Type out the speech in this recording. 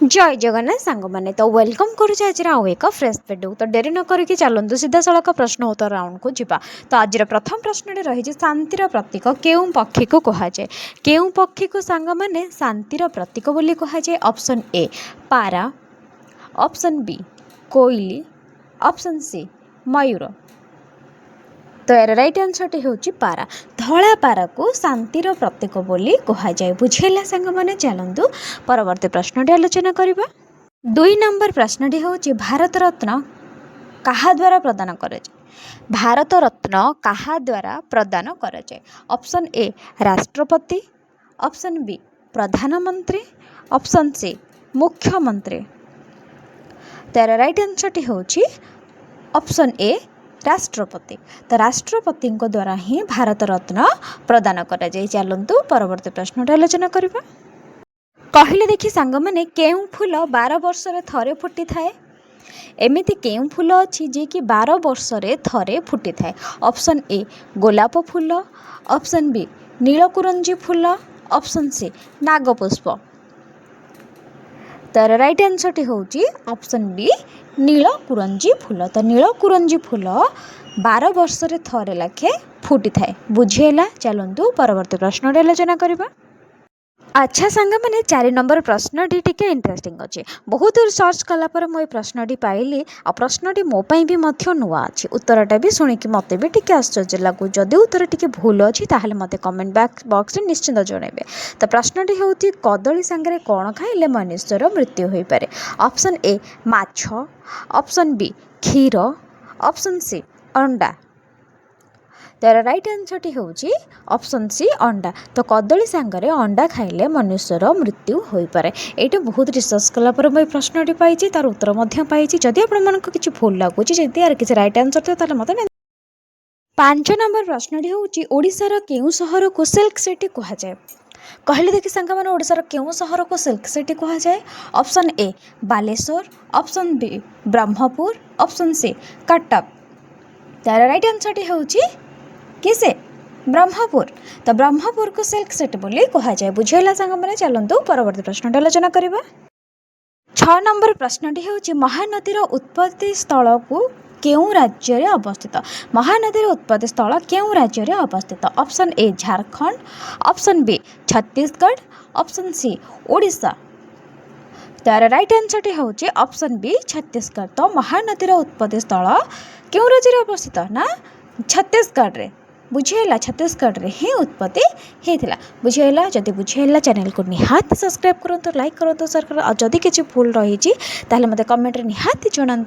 जय जगन्नाथ सांग मैंने तो वेलकम करुचे आज आउ एक फ्रेश वीडियो। तो डेरी न करके चलतु सीधा सड़क प्रश्न उत्तर राउंड को जीवा। तो आज प्रथम प्रश्न रही शांतिर प्रतीक केउं पक्षी को कहुए। केउं पक्षी को सांग मैंने शांतिर प्रतीक बोली कहुए। ऑप्शन ए पारा, ऑप्शन बी कोइली, ऑप्शन सी मयूर। तो यार राइट आंसर टी होची पारा। धला पारा को शांतिर प्रतीक बोली कहुए। बुझेला सांग मैंने चलतु परवर्ती प्रश्न आलोचना करबा। 2 नंबर प्रश्न होची भारत रत्न कहा द्वारा प्रदान करे। भारत रत्न कहा द्वारा प्रदान करे। ऑप्शन ए राष्ट्रपति, ऑप्शन बी प्रधानमंत्री, ऑप्शन सी मुख्यमंत्री। तार राइट आंसर टी होची ऑप्शन ए राष्ट्रपति। तो राष्ट्रपति द्वारा ही भारत रत्न प्रदान करा जाय। चलंतु परवर्ती प्रश्न आलोचना करबा। कहले देखि सांग माने केउं फूल 12 वर्ष रे थरे फुटी थाए। एमिति केउं फूल अछि जे कि 12 वर्ष रे थरे फुटी थाए। ऑप्शन ए गोलाप फूल, ऑप्शन बी नीलकुरंजी फूल, ऑप्शन सी नागपुष्प। तार राइट आंसर टी होची ऑप्शन बी नीलकुरंजी फूल। तो नीलकुरंजी फूल 12 वर्ष रे थरे लाखे फुटी थाए। बुझेला। चलंतु परवर्ती प्रश्न आलोचना करबा। अच्छा सांग मैंने 4 नंबर प्रश्नटी टिके इंटरेस्टिंग अच्छे। बहुत सर्च कलापर मुझे प्रश्नटी पाइली आ प्रश्नटी मोपाई भी नुआ अच्छी। उत्तरटा भी शुणिकी मत भी टिके आश्चर्य लगू। जदि उत्तर टिके भूल अच्छी ताहले मते कमेंट बॉक्स में निश्चिंत जनइबे। तो प्रश्नटी होती कदली सांगे कौन खाइले मनुष्यर मृत्यु हो पारे। ऑप्शन ए माछ, ऑप्शन बी क्षीर, ऑप्शन सी अंडा। तार राइट आंसर टी होची ऑप्शन सी अंडा। तो कदली सांगरे अंडा खाइले मनुष्यर मृत्यु हो पारे। एटा बहुत रिसर्च कला पर मैं प्रश्नटी पाई तार उत्तर मध्य पाई। जदि आपको किसी भूल लगुच जदि यार किसी राइट आंसर थे ताले मते 5 नंबर प्रश्नटी होची ओडिशार केउं शहर को सिल्क सिटी कहा जाए। कहले देखि सांग माने ओडिशार केउं शहर को सिल्क सिटी कहा जाए। Option A Baleswar, option B Brahmapur, option C Cuttack. तार राइट आंसर टी होची किसे ब्रह्मपुर। तो ब्रह्मपुर को सिल्क सिटी बोली कहा जाए। बुझेला सांग मैंने चलंतु परवर्ती प्रश्न आलोचना करबा। 6 नंबर प्रश्नटी होची महानदीर उत्पत्ति स्थल को केउं राज्य रे अवस्थित। महानदीर उत्पत्ति स्थल केउं राज्य रे अवस्थित। Option A Jharkhand, option B Chhattisgarh, option C Odisha. तार राइट आंसर टी होची ऑप्शन बी छत्तीसगढ़। तो महानदीर उत्पत्ति स्थल केउं राज्य रे अवस्थित ना छत्तीसगढ़ रे। बुझेला। छत्तीसगढ़ रे ही उत्पत्ति होता। बुझेला। जदि बुझेला चैनल को निहाती सब्सक्राइब करंतु, लाइक करंतु, शेयर करंतु। और जदि किसी भूल रही ताहले मते कमेंट रे निहाती जणांतु।